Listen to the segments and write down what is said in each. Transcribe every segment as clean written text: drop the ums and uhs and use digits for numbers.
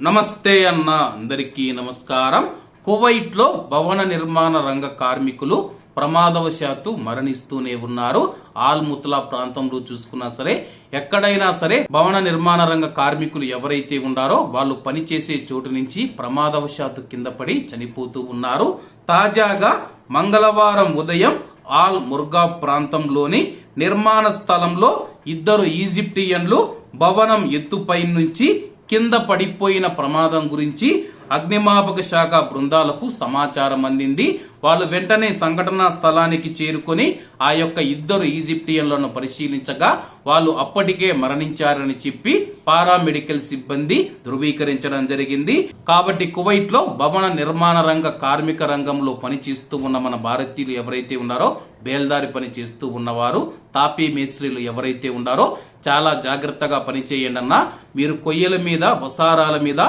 నమస్తే అన్న అందరికీ నమస్కారం. కువైట్ లో భవన నిర్మాణ రంగ కార్మికులు ప్రమాదవశాత్తు మరణిస్తూనే ఉన్నారు. ఆల్ ముత్లా ప్రాంతంలో చూసుకున్నా సరే, ఎక్కడైనా సరే భవన నిర్మాణ రంగ కార్మికులు ఎవరైతే ఉన్నారో వాళ్ళు పనిచేసే చోటు నుంచి ప్రమాదవశాత్తు కింద పడి చనిపోతూ ఉన్నారు. తాజాగా మంగళవారం ఉదయం ఆల్ ముర్గా ప్రాంతంలోని నిర్మాణ స్థలంలో ఇద్దరు ఈజిప్టియన్లు భవనం ఎత్తుపై నుంచి కింద పడిపోయిన ప్రమాదం గురించి అగ్నిమాపక శాఖ బృందాలకు సమాచారం అందింది. వాళ్ళు వెంటనే సంఘటనా స్థలానికి చేరుకొని ఆ యొక్క ఇద్దరు ఈజిప్టియన్లను పరిశీలించగా వాళ్ళు అప్పటికే మరణించారని చెప్పి పారామెడికల్ సిబ్బంది ధృవీకరించడం జరిగింది. కాబట్టి కువైట్ లో భవన నిర్మాణ రంగ కార్మిక రంగంలో పనిచేస్తూ ఉన్న మన భారతీయులు ఎవరైతే ఉన్నారో, బేల్దారి పని చేస్తూ ఉన్నవారు, తాపీ మేస్త్రీలు ఎవరైతే ఉన్నారో చాలా జాగ్రత్తగా పనిచేయండి అన్న. మీరు కొయ్యల మీద, వసారాల మీద,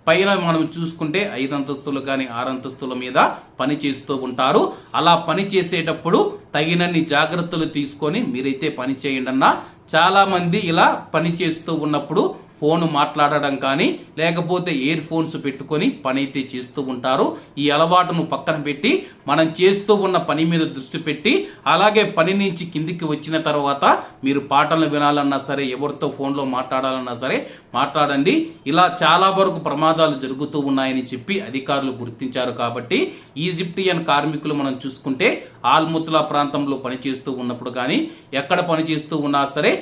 పైన మనం చూసుకుంటే 5 అంతస్తులు కానీ 6 అంతస్తుల మీద పని చేస్తూ ఉంటారు. అలా పని చేసేటప్పుడు తగినన్ని జాగ్రత్తలు తీసుకొని మీరైతే పని చేయండి అన్న. చాలా మంది ఇలా పని చేస్తూ ఉన్నప్పుడు ఫోన్ మాట్లాడడం కానీ లేకపోతే ఇయర్ ఫోన్స్ పెట్టుకొని పని అయితే చేస్తూ ఉంటారు. ఈ అలవాటును పక్కన పెట్టి మనం చేస్తూ ఉన్న పని మీద దృష్టి పెట్టి, అలాగే పని నుంచి కిందికి వచ్చిన తర్వాత మీరు పాటలు వినాలన్నా సరే, ఎవరితో ఫోన్లో మాట్లాడాలన్నా సరే మాట్లాడండి. ఇలా చాలా వరకు ప్రమాదాలు జరుగుతూ ఉన్నాయని చెప్పి అధికారులు గుర్తించారు. కాబట్టి ఈజిప్టియన్ కార్మికులు మనం చూసుకుంటే ఆల్ ముత్లా ప్రాంతంలో పనిచేస్తూ ఉన్నప్పుడు కానీ ఎక్కడ పనిచేస్తూ ఉన్నా సరే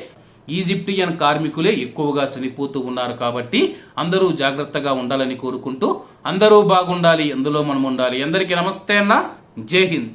ఈజిప్టియన్ కార్మికులే ఎక్కువగా చనిపోతూ ఉన్నారు. కాబట్టి అందరూ జాగ్రత్తగా ఉండాలని కోరుకుంటూ, అందరూ బాగుండాలి, అందులో మనం ఉండాలి. అందరికీ నమస్తే అన్న. జై హింద్.